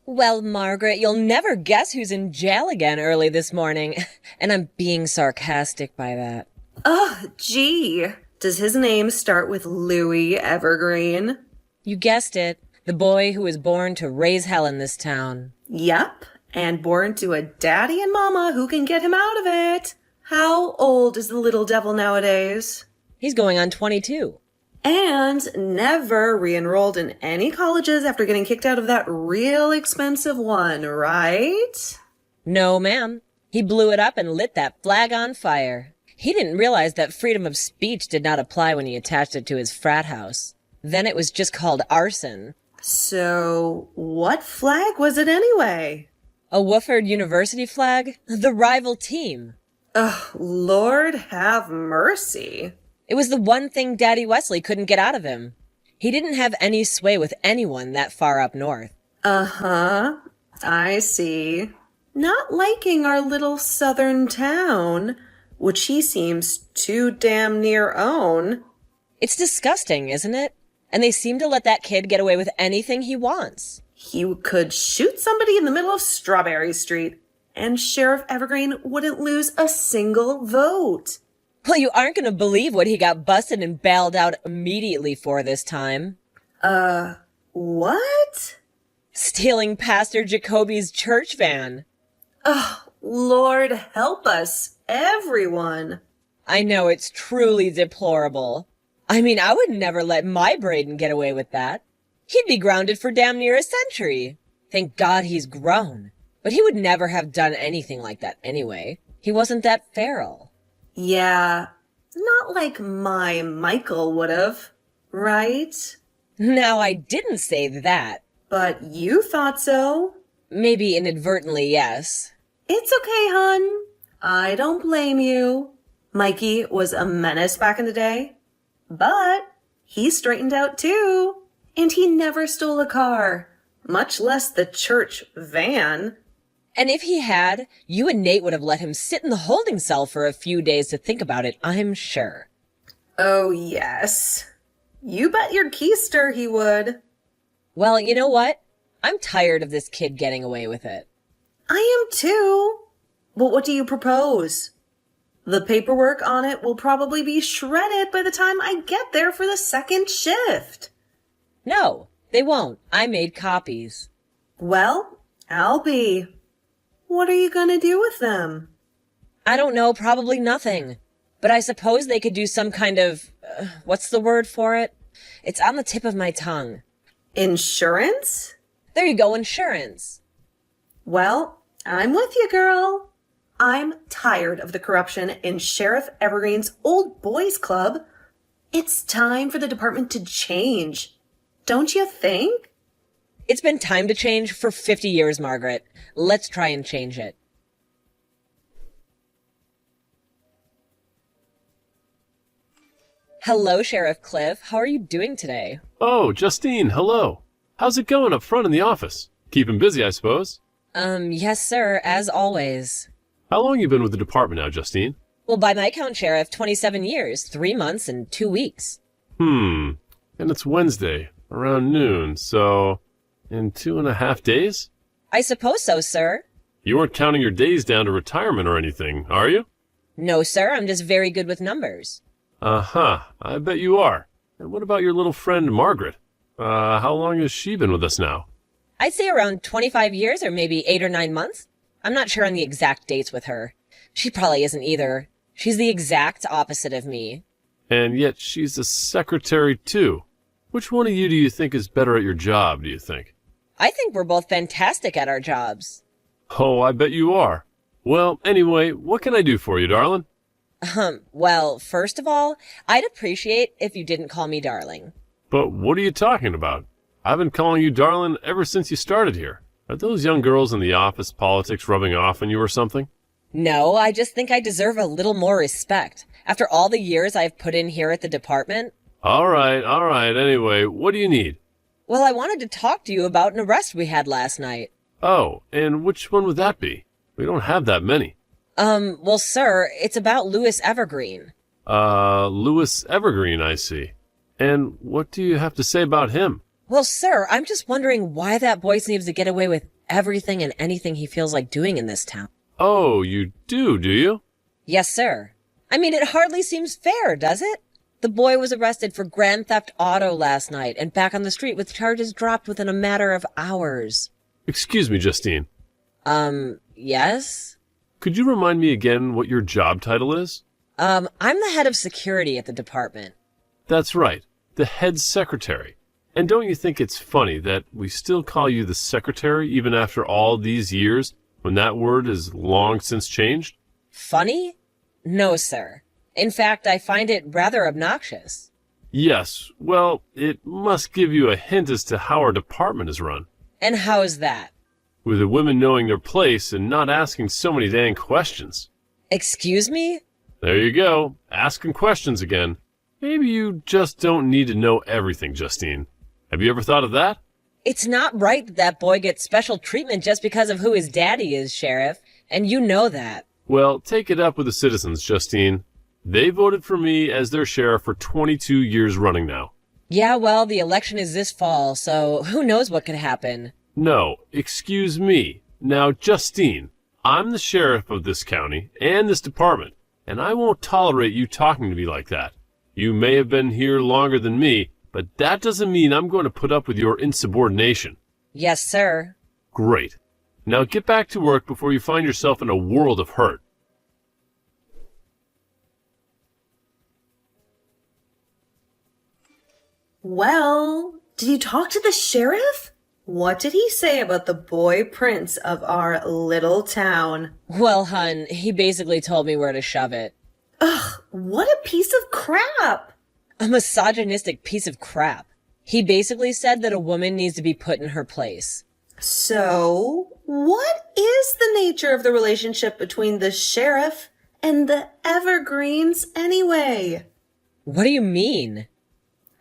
Well, Margaret, you'll never guess who's in jail again early this morning. And I'm being sarcastic by that. Ugh, gee. Does his name start with Louis Evergreen? You guessed it. The boy who was born to raise hell in this town. Yup, and born to a daddy and mama who can get him out of it. How old is the little devil nowadays? He's going on 22. And never re-enrolled in any colleges after getting kicked out of that real expensive one, right? No, ma'am. He blew it up and lit that flag on fire. He didn't realize that freedom of speech did not apply when he attached it to his frat house. Then it was just called arson. So, what flag was it anyway? A Wofford University flag? The rival team. Ugh, Lord have mercy. It was the one thing Daddy Wesley couldn't get out of him. He didn't have any sway with anyone that far up north. Uh-huh, I see. Not liking our little southern town, which he seems too damn near own. It's disgusting, isn't it? And they seem to let that kid get away with anything he wants. He could shoot somebody in the middle of Strawberry Street, and Sheriff Evergreen wouldn't lose a single vote. Well, you aren't going to believe what he got busted and bailed out immediately for this time. What? Stealing Pastor Jacoby's church van. Ugh, Lord help us, everyone. I know, it's truly deplorable. I mean, I would never let my Braden get away with that. He'd be grounded for damn near a century. Thank God he's grown. But he would never have done anything like that anyway. He wasn't that feral. Yeah, not like my Michael would've, right? Now, I didn't say that. But you thought so. Maybe inadvertently, yes. It's okay, hun. I don't blame you. Mikey was a menace back in the day. But he straightened out too. And he never stole a car, much less the church van. And if he had, you and Nate would have let him sit in the holding cell for a few days to think about it, I'm sure. Oh, yes. You bet your keister he would. Well, you know what? I'm tired of this kid getting away with it. I am too. But what do you propose? The paperwork on it will probably be shredded by the time I get there for the second shift. No, they won't. I made copies. Well, I'll be. What are you gonna do with them? I don't know, probably nothing. But I suppose they could do some kind of, what's the word for it? It's on the tip of my tongue. Insurance? There you go, insurance. Well, I'm with you, girl. I'm tired of the corruption in Sheriff Evergreen's Old Boys Club. It's time for the department to change. Don't you think? It's been time to change for 50 years, Margaret. Let's try and change it. Hello, Sheriff Cliff. How are you doing today? Oh, Justine, hello. How's it going up front in the office? Keeping busy, I suppose. Yes, sir, as always. How long you been with the department now, Justine? Well, by my count, Sheriff, 27 years, 3 months, and 2 weeks. And it's Wednesday, around noon, so in 2.5 days? I suppose so, sir. You weren't counting your days down to retirement or anything, are you? No, sir, I'm just very good with numbers. Uh-huh, I bet you are. And what about your little friend, Margaret? How long has she been with us now? I'd say around 25 years or maybe 8 or 9 months. I'm not sure on the exact dates with her. She probably isn't either. She's the exact opposite of me. And yet she's a secretary, too. Which one of you do you think is better at your job, do you think? I think we're both fantastic at our jobs. Oh, I bet you are. Well, anyway, what can I do for you, darling? Well, first of all, I'd appreciate if you didn't call me darling. But what are you talking about? I've been calling you darling ever since you started here. Are those young girls in the office politics rubbing off on you or something? No, I just think I deserve a little more respect. After all the years I've put in here at the department. All right. Anyway, what do you need? Well, I wanted to talk to you about an arrest we had last night. Oh, and which one would that be? We don't have that many. Well, sir, it's about Louis Evergreen. Louis Evergreen, I see. And what do you have to say about him? Well, sir, I'm just wondering why that boy seems to get away with everything and anything he feels like doing in this town. Oh, you do you? Yes, sir. I mean, it hardly seems fair, does it? The boy was arrested for grand theft auto last night and back on the street with charges dropped within a matter of hours. Excuse me, Justine. Yes? Could you remind me again what your job title is? I'm the head of security at the department. That's right, the head secretary. And don't you think it's funny that we still call you the secretary even after all these years, when that word is long since changed? Funny? No, sir. In fact, I find it rather obnoxious. Yes, well, it must give you a hint as to how our department is run. And how is that? With the women knowing their place and not asking so many dang questions. Excuse me? There you go, asking questions again. Maybe you just don't need to know everything, Justine. Have you ever thought of that? It's not right that that boy gets special treatment just because of who his daddy is, Sheriff, and you know that. Well, take it up with the citizens, Justine. They voted for me as their sheriff for 22 years running now. Yeah, well, the election is this fall, so who knows what could happen. No, excuse me. Now, Justine, I'm the sheriff of this county and this department, and I won't tolerate you talking to me like that. You may have been here longer than me, but that doesn't mean I'm going to put up with your insubordination. Yes, sir. Great. Now get back to work before you find yourself in a world of hurt. Well, did you talk to the sheriff? What did he say about the boy prince of our little town? Well, hun, he basically told me where to shove it. Ugh, what a piece of crap! A misogynistic piece of crap. He basically said that a woman needs to be put in her place. So, what is the nature of the relationship between the sheriff and the Evergreens anyway? What do you mean?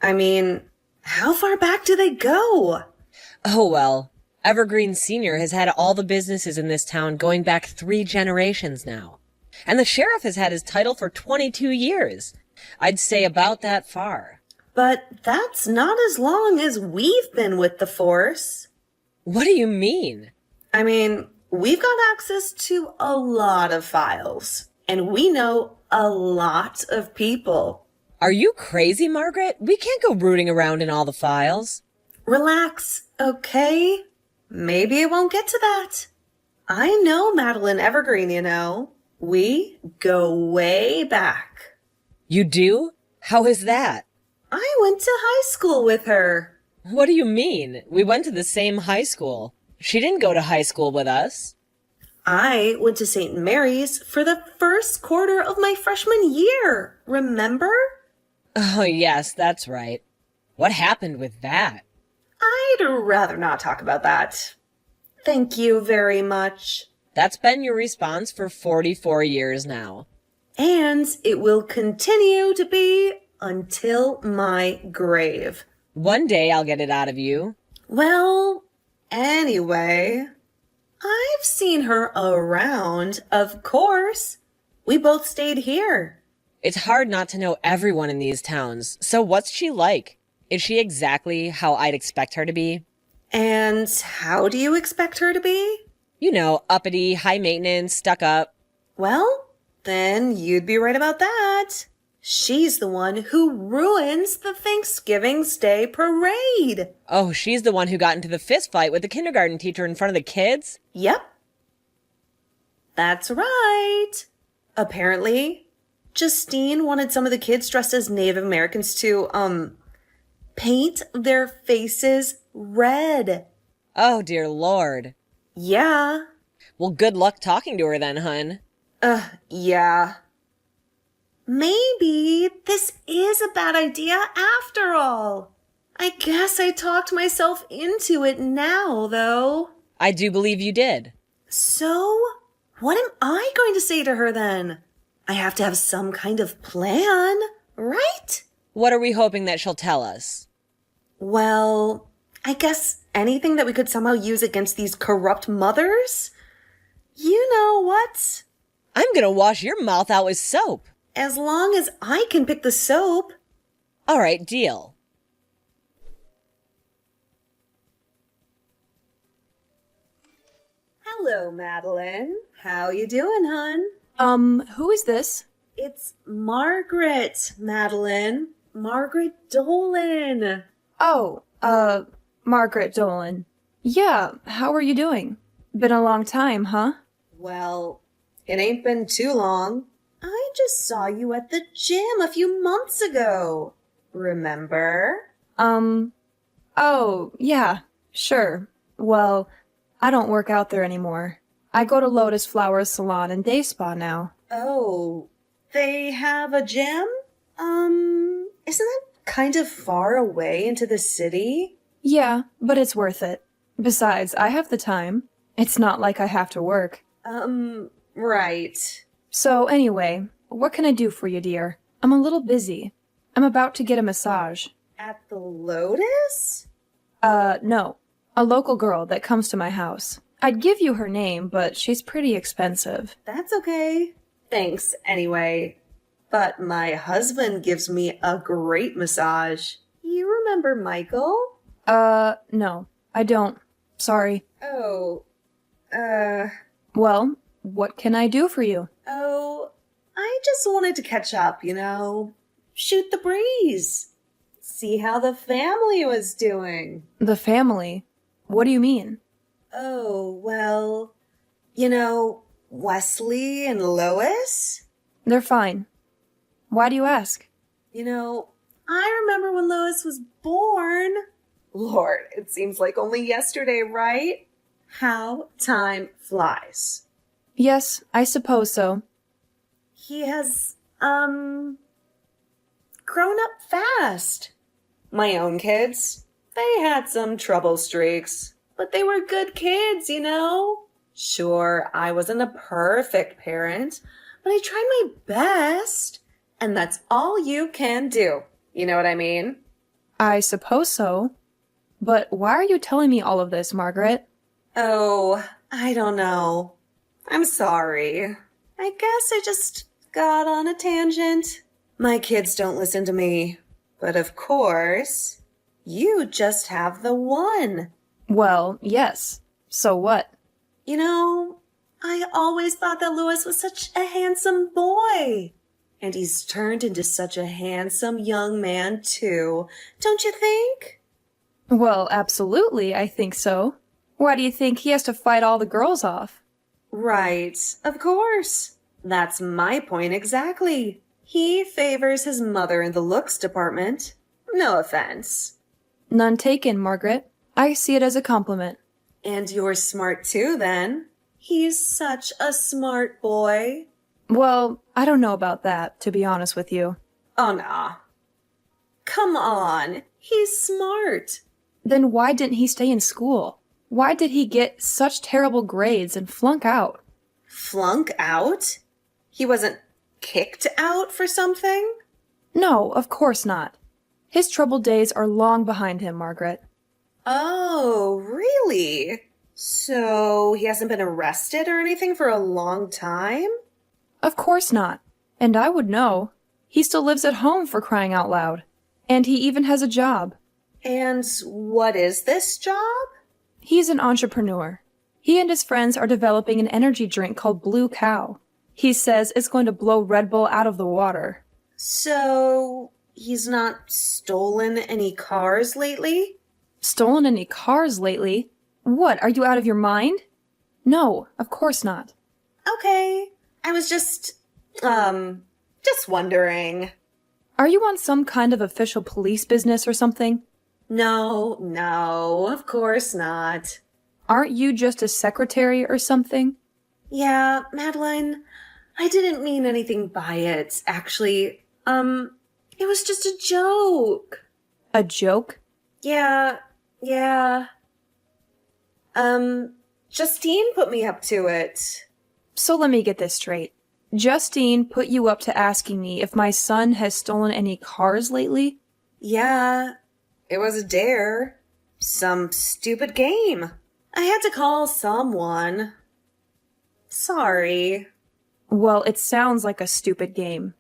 I mean, how far back do they go? Oh, well, Evergreen Sr. has had all the businesses in this town going back 3 generations now. And the sheriff has had his title for 22 years. I'd say about that far. But that's not as long as we've been with the force. What do you mean? I mean, we've got access to a lot of files, and we know a lot of people. Are you crazy, Margaret? We can't go rooting around in all the files. Relax, okay? Maybe it won't get to that. I know Madeline Evergreen, you know. We go way back. You do? How is that? I went to high school with her. What do you mean? We went to the same high school. She didn't go to high school with us. I went to St. Mary's for the first quarter of my freshman year, remember? Oh, yes, that's right. What happened with that? I'd rather not talk about that. Thank you very much. That's been your response for 44 years now. And it will continue to be until my grave. One day I'll get it out of you. Well, anyway, I've seen her around, of course. We both stayed here. It's hard not to know everyone in these towns. So what's she like? Is she exactly how I'd expect her to be? And how do you expect her to be? You know, uppity, high maintenance, stuck up. Well, then you'd be right about that. She's the one who ruins the Thanksgiving's Day parade. Oh, she's the one who got into the fist fight with the kindergarten teacher in front of the kids? Yep. That's right. Apparently, Justine wanted some of the kids dressed as Native Americans to, paint their faces red. Oh, dear Lord. Yeah. Well, good luck talking to her then, hun. Yeah. Maybe this is a bad idea after all. I guess I talked myself into it now, though. I do believe you did. So, what am I going to say to her then? I have to have some kind of plan, right? What are we hoping that she'll tell us? Well, I guess anything that we could somehow use against these corrupt mothers? You know what? I'm gonna wash your mouth out with soap. As long as I can pick the soap. All right, deal. Hello, Madeline. How you doing, hun? Who is this? It's Margaret, Madeline. Margaret Dolan. Oh, Margaret Dolan. Yeah, how are you doing? Been a long time, huh? Well, it ain't been too long. I just saw you at the gym a few months ago. Remember? Oh, yeah, sure. Well, I don't work out there anymore. I go to Lotus Flowers Salon and Day Spa now. Oh, they have a gym? Isn't that kind of far away into the city? Yeah, but it's worth it. Besides, I have the time. It's not like I have to work. Right. So anyway, what can I do for you, dear? I'm a little busy. I'm about to get a massage. At the Lotus? No. A local girl that comes to my house. I'd give you her name, but she's pretty expensive. That's okay. Thanks, anyway. But my husband gives me a great massage. You remember Michael? No. I don't. Sorry. Oh, Well, what can I do for you? I just wanted to catch up, Shoot the breeze. See how the family was doing. The family? What do you mean? Oh, well, Wesley and Lois? They're fine. Why do you ask? I remember when Lois was born. Lord, it seems like only yesterday, right? How time flies. Yes, I suppose so. He has, grown up fast. My own kids, they had some trouble streaks, but they were good kids, Sure, I wasn't a perfect parent, but I tried my best, and that's all you can do. You know what I mean? I suppose so. But why are you telling me all of this, Margaret? Oh, I don't know. I'm sorry. I guess I just got on a tangent. My kids don't listen to me. But of course, you just have the one. Well, yes. So what? I always thought that Louis was such a handsome boy. And he's turned into such a handsome young man, too. Don't you think? Well, absolutely, I think so. Why do you think he has to fight all the girls off? Right, of course. That's my point exactly. He favors his mother in the looks department. No offense. None taken, Margaret. I see it as a compliment. And you're smart too, then. He's such a smart boy. Well, I don't know about that, to be honest with you. Oh, nah. Come on. He's smart. Then why didn't he stay in school? Why did he get such terrible grades and flunk out? Flunk out? He wasn't kicked out for something? No, of course not. His troubled days are long behind him, Margaret. Oh, really? So he hasn't been arrested or anything for a long time? Of course not. And I would know. He still lives at home, for crying out loud. And he even has a job. And what is this job? He's an entrepreneur. He and his friends are developing an energy drink called Blue Cow. He says it's going to blow Red Bull out of the water. So he's not stolen any cars lately? Stolen any cars lately? What, are you out of your mind? No, of course not. Okay. I was just wondering. Are you on some kind of official police business or something? No, of course not. Aren't you just a secretary or something? Yeah, Madeline, I didn't mean anything by it, actually. It was just a joke. A joke? Yeah. Justine put me up to it. So let me get this straight. Justine put you up to asking me if my son has stolen any cars lately? Yeah, it was a dare. Some stupid game. I had to call someone. Sorry. Well, it sounds like a stupid game.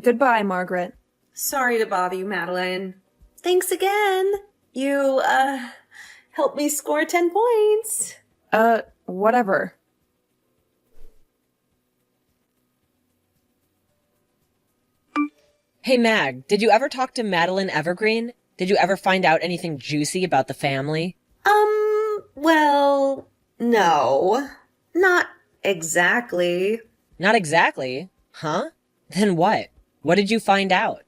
Goodbye, Margaret. Sorry to bother you, Madeline. Thanks again. You, helped me score 10 points. Whatever. Hey Mag, did you ever talk to Madeline Evergreen? Did you ever find out anything juicy about the family? Well, no. Not exactly. Not exactly. Huh? Then what? What did you find out?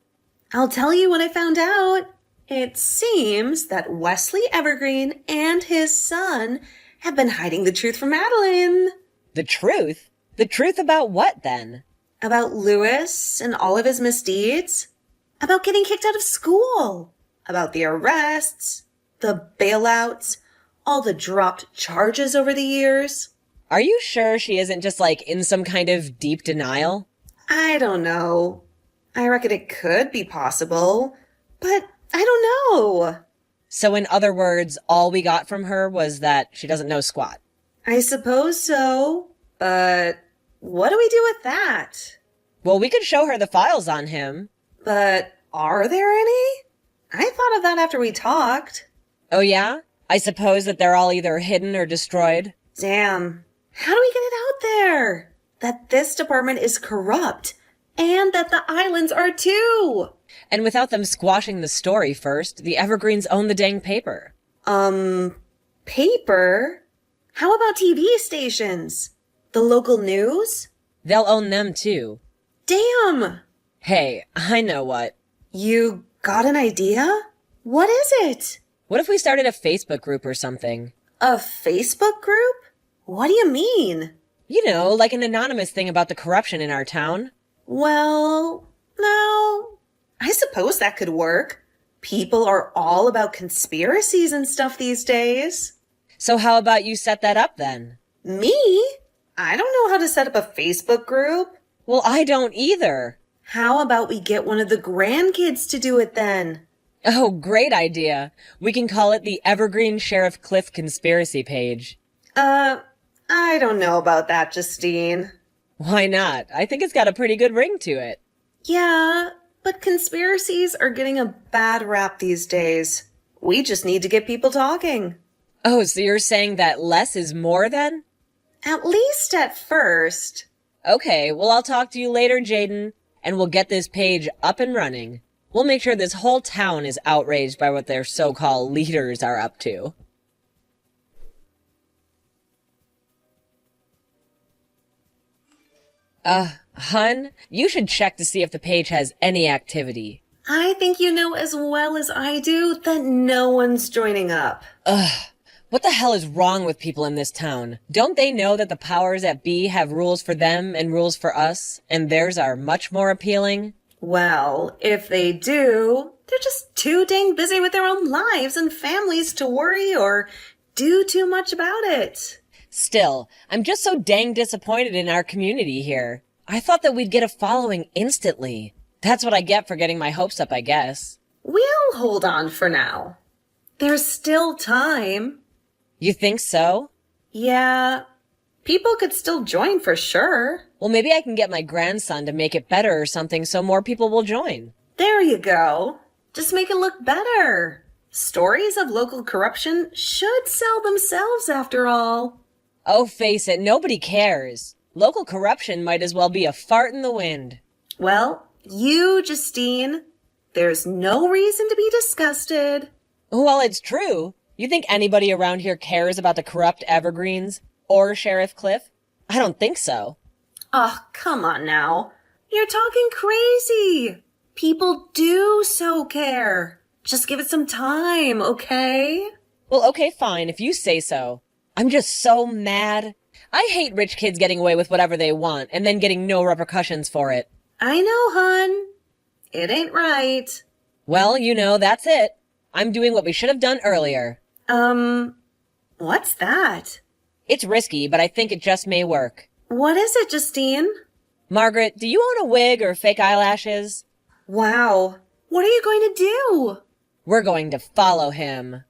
I'll tell you what I found out. It seems that Wesley Evergreen and his son have been hiding the truth from Madeline. The truth? The truth about what then? About Lewis and all of his misdeeds. About getting kicked out of school. About the arrests, the bailouts, all the dropped charges over the years. Are you sure she isn't just in some kind of deep denial? I don't know. I reckon it could be possible, but I don't know. So in other words, all we got from her was that she doesn't know squat. I suppose so, but what do we do with that? Well, we could show her the files on him. But are there any? I thought of that after we talked. Oh yeah? I suppose that they're all either hidden or destroyed. Damn. How do we get it out there? That this department is corrupt, and that the islands are too. And without them squashing the story first, the Evergreens own the dang paper. Paper? How about TV stations? The local news? They'll own them too. Damn! Hey, I know what. You got an idea? What is it? What if we started a Facebook group or something? A Facebook group? What do you mean? You know, like an anonymous thing about the corruption in our town. Well, no. I suppose that could work. People are all about conspiracies and stuff these days. So how about you set that up then? Me? I don't know how to set up a Facebook group. Well, I don't either. How about we get one of the grandkids to do it then? Oh, great idea. We can call it the Evergreen Sheriff Cliff Conspiracy Page. I don't know about that, Justine. Why not? I think it's got a pretty good ring to it. Yeah, but conspiracies are getting a bad rap these days. We just need to get people talking. Oh, so you're saying that less is more then? At least at first. Okay, well I'll talk to you later, Jaden, and we'll get this page up and running. We'll make sure this whole town is outraged by what their so-called leaders are up to. Hun, you should check to see if the page has any activity. I think you know as well as I do that no one's joining up. What the hell is wrong with people in this town? Don't they know that the powers that be have rules for them and rules for us, and theirs are much more appealing? Well, if they do, they're just too dang busy with their own lives and families to worry or do too much about it. Still, I'm just so dang disappointed in our community here. I thought that we'd get a following instantly. That's what I get for getting my hopes up, I guess. We'll hold on for now. There's still time. You think so? Yeah, people could still join for sure. Well, maybe I can get my grandson to make it better or something so more people will join. There you go. Just make it look better. Stories of local corruption should sell themselves after all. Oh, face it, nobody cares. Local corruption might as well be a fart in the wind. Well, you, Justine, there's no reason to be disgusted. Well, it's true. You think anybody around here cares about the corrupt Evergreens or Sheriff Cliff? I don't think so. Oh, come on now. You're talking crazy. People do so care. Just give it some time, okay? Well, okay, fine, if you say so. I'm just so mad. I hate rich kids getting away with whatever they want and then getting no repercussions for it. I know, hun. It ain't right. Well, you know, that's it. I'm doing what we should have done earlier. What's that? It's risky, but I think it just may work. What is it, Justine? Margaret, do you own a wig or fake eyelashes? Wow. What are you going to do? We're going to follow him.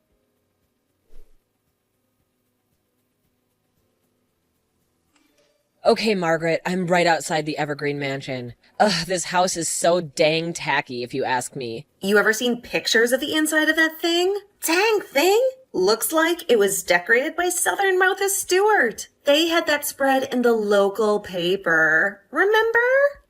Okay, Margaret, I'm right outside the Evergreen Mansion. Ugh, this house is so dang tacky, if you ask me. You ever seen pictures of the inside of that thing? Dang thing! Looks like it was decorated by Southern Martha Stewart. They had that spread in the local paper. Remember?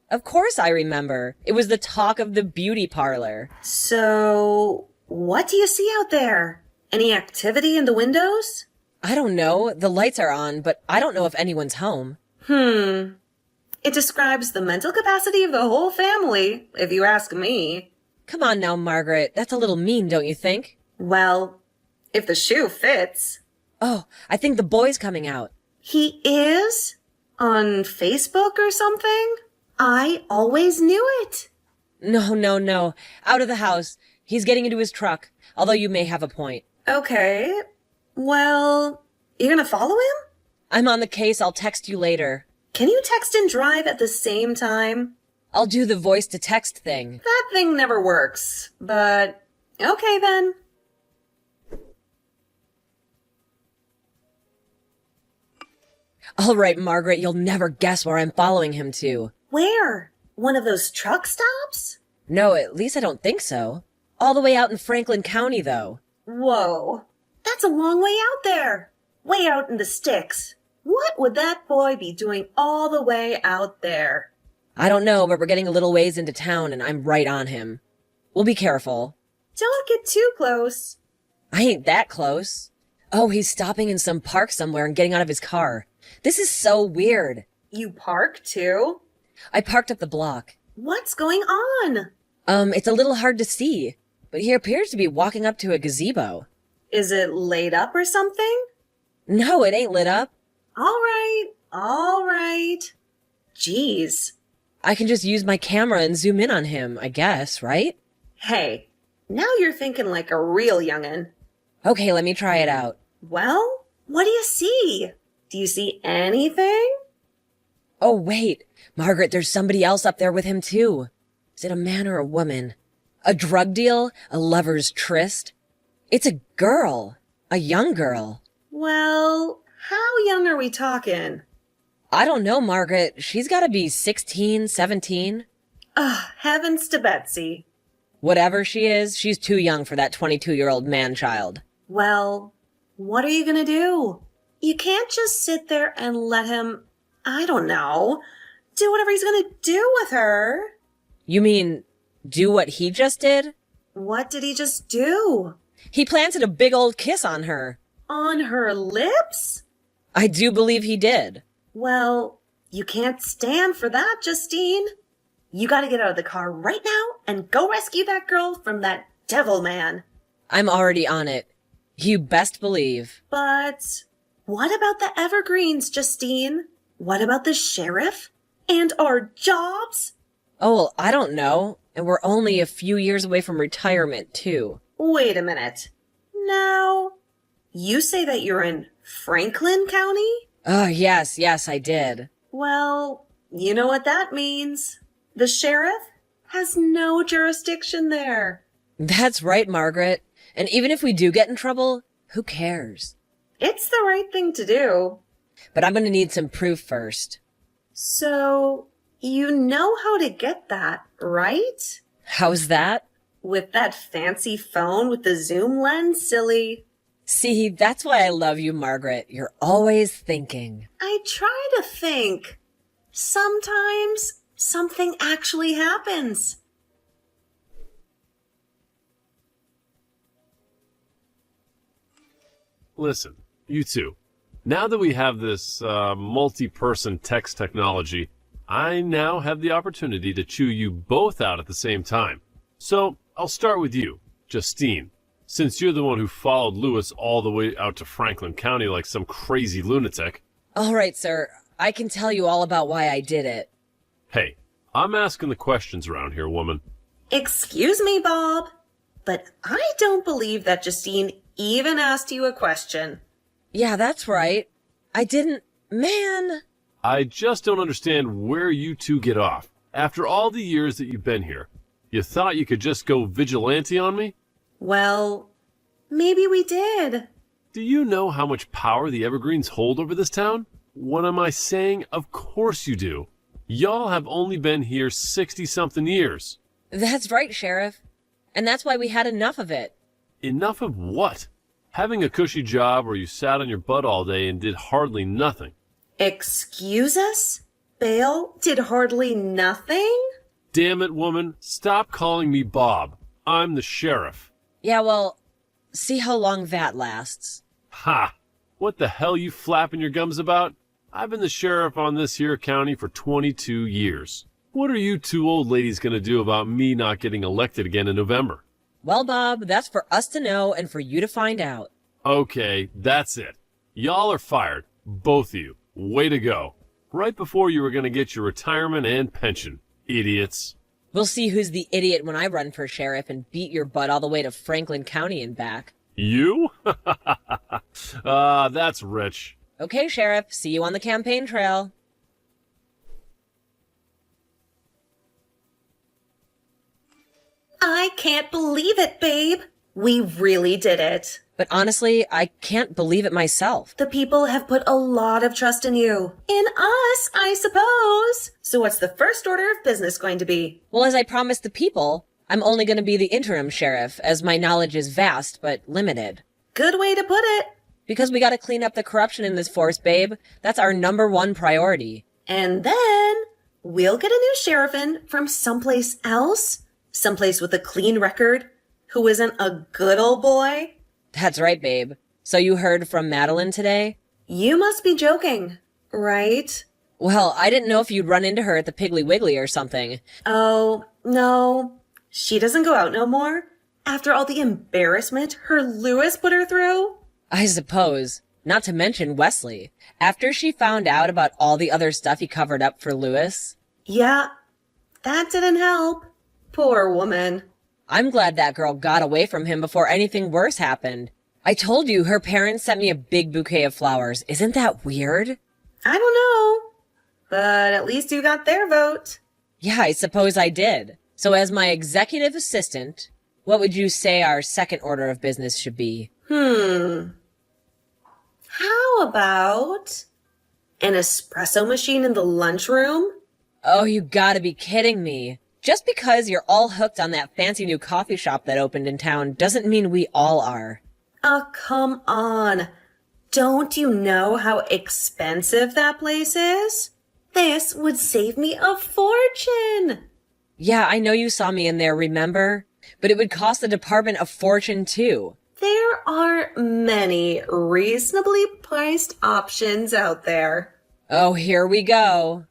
Of course I remember. It was the talk of the beauty parlor. So, what do you see out there? Any activity in the windows? I don't know. The lights are on, but I don't know if anyone's home. It describes the mental capacity of the whole family, if you ask me. Come on now, Margaret. That's a little mean, don't you think? Well, if the shoe fits. Oh, I think the boy's coming out. He is? On Facebook or something? I always knew it. No. Out of the house. He's getting into his truck, although you may have a point. Okay. Well, you gonna follow him? I'm on the case. I'll text you later. Can you text and drive at the same time? I'll do the voice to text thing. That thing never works, but okay then. All right, Margaret, you'll never guess where I'm following him to. Where? One of those truck stops? No, at least I don't think so. All the way out in Franklin County, though. Whoa. That's a long way out there. Way out in the sticks. What would that boy be doing all the way out there? I don't know, but we're getting a little ways into town, and I'm right on him. We'll be careful. Don't get too close. I ain't that close. Oh, he's stopping in some park somewhere and getting out of his car. This is so weird. You park too? I parked up the block. What's going on? It's a little hard to see, but he appears to be walking up to a gazebo. Is it laid up or something? No, it ain't lit up. All right. Jeez. I can just use my camera and zoom in on him, I guess, right? Hey, now you're thinking like a real youngin'. Okay, let me try it out. Well, what do you see? Do you see anything? Oh, wait. Margaret, there's somebody else up there with him, too. Is it a man or a woman? A drug deal? A lover's tryst? It's a girl. A young girl. Well, how young are we talking? I don't know, Margaret. She's gotta be 16, 17. Heavens to Betsy. Whatever she is, she's too young for that 22-year-old man-child. Well, what are you gonna do? You can't just sit there and let him, I don't know, do whatever he's gonna do with her. You mean, do what he just did? What did he just do? He planted a big old kiss on her. On her lips? I do believe he did. Well, you can't stand for that, Justine. You gotta get out of the car right now and go rescue that girl from that devil man. I'm already on it. You best believe. But what about the evergreens, Justine? What about the sheriff? And our jobs? Oh, well, I don't know. And we're only a few years away from retirement, too. Wait a minute. Now, you say that you're in Franklin County? Oh, yes, I did. Well, you know what that means. The sheriff has no jurisdiction there. That's right, Margaret. And even if we do get in trouble, who cares? It's the right thing to do. But I'm gonna need some proof first. So, you know how to get that, right? How's that? With that fancy phone with the zoom lens, silly. See, that's why I love you, Margaret. You're always thinking. I try to think. Sometimes something actually happens. Listen, you two. Now that we have this multi-person text technology, I now have the opportunity to chew you both out at the same time. So I'll start with you, Justine, since you're the one who followed Lewis all the way out to Franklin County like some crazy lunatic. All right, sir. I can tell you all about why I did it. Hey, I'm asking the questions around here, woman. Excuse me, Bob, but I don't believe that Justine even asked you a question. Yeah, that's right. I didn't... Man... I just don't understand where you two get off. After all the years that you've been here, you thought you could just go vigilante on me? Well, maybe we did. Do you know how much power the Evergreens hold over this town? What am I saying? Of course you do. Y'all have only been here 60-something years. That's right, Sheriff. And that's why we had enough of it. Enough of what? Having a cushy job where you sat on your butt all day and did hardly nothing. Excuse us? bail did hardly nothing? Damn it, woman. Stop calling me Bob. I'm the sheriff. Yeah, well, see how long that lasts. Ha! What the hell you flapping your gums about? I've been the sheriff on this here county for 22 years. What are you two old ladies gonna do about me not getting elected again in November? Well, Bob, that's for us to know and for you to find out. Okay, that's it. Y'all are fired. Both of you. Way to go. Right before you were gonna get your retirement and pension. Idiots. We'll see who's the idiot when I run for sheriff and beat your butt all the way to Franklin County and back. You? That's rich. Okay, Sheriff, see you on the campaign trail. I can't believe it, babe. We really did it. But honestly, I can't believe it myself. The people have put a lot of trust in you. In us, I suppose. So what's the first order of business going to be? Well, as I promised the people, I'm only going to be the interim sheriff, as my knowledge is vast but limited. Good way to put it. Because we gotta clean up the corruption in this force, babe. That's our #1 priority. And then we'll get a new sheriff in from someplace else. Someplace with a clean record who isn't a good old boy. That's right, babe. So you heard from Madeline today? You must be joking, right? Well, I didn't know if you'd run into her at the Piggly Wiggly or something. Oh, no. She doesn't go out no more? After all the embarrassment her Lewis put her through? I suppose. Not to mention Wesley. After she found out about all the other stuff he covered up for Lewis. Yeah, that didn't help. Poor woman. I'm glad that girl got away from him before anything worse happened. I told you her parents sent me a big bouquet of flowers. Isn't that weird? I don't know. But at least you got their vote. Yeah, I suppose I did. So as my executive assistant, what would you say our second order of business should be? How about an espresso machine in the lunchroom? Oh, you gotta be kidding me. Just because you're all hooked on that fancy new coffee shop that opened in town doesn't mean we all are. Oh, come on. Don't you know how expensive that place is? This would save me a fortune. Yeah, I know you saw me in there, remember? But it would cost the department a fortune too. There are many reasonably priced options out there. Oh, here we go.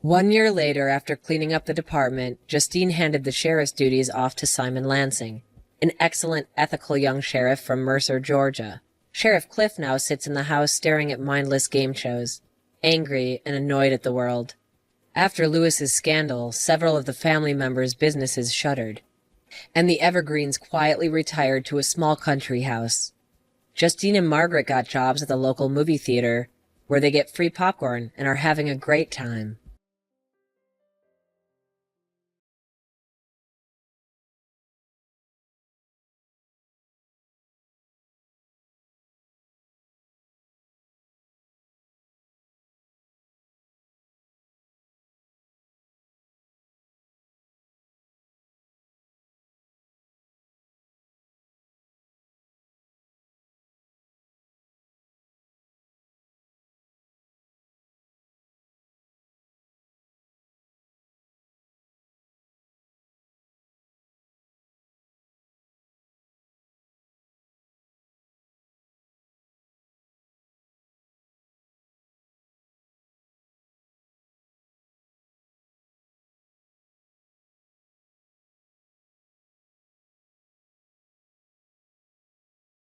One year later, after cleaning up the department, Justine handed the sheriff's duties off to Simon Lansing, an excellent, ethical young sheriff from Mercer, Georgia. Sheriff Cliff now sits in the house staring at mindless game shows, angry and annoyed at the world. After Lewis's scandal, several of the family members' businesses shuttered, and the Evergreens quietly retired to a small country house. Justine and Margaret got jobs at the local movie theater, where they get free popcorn and are having a great time.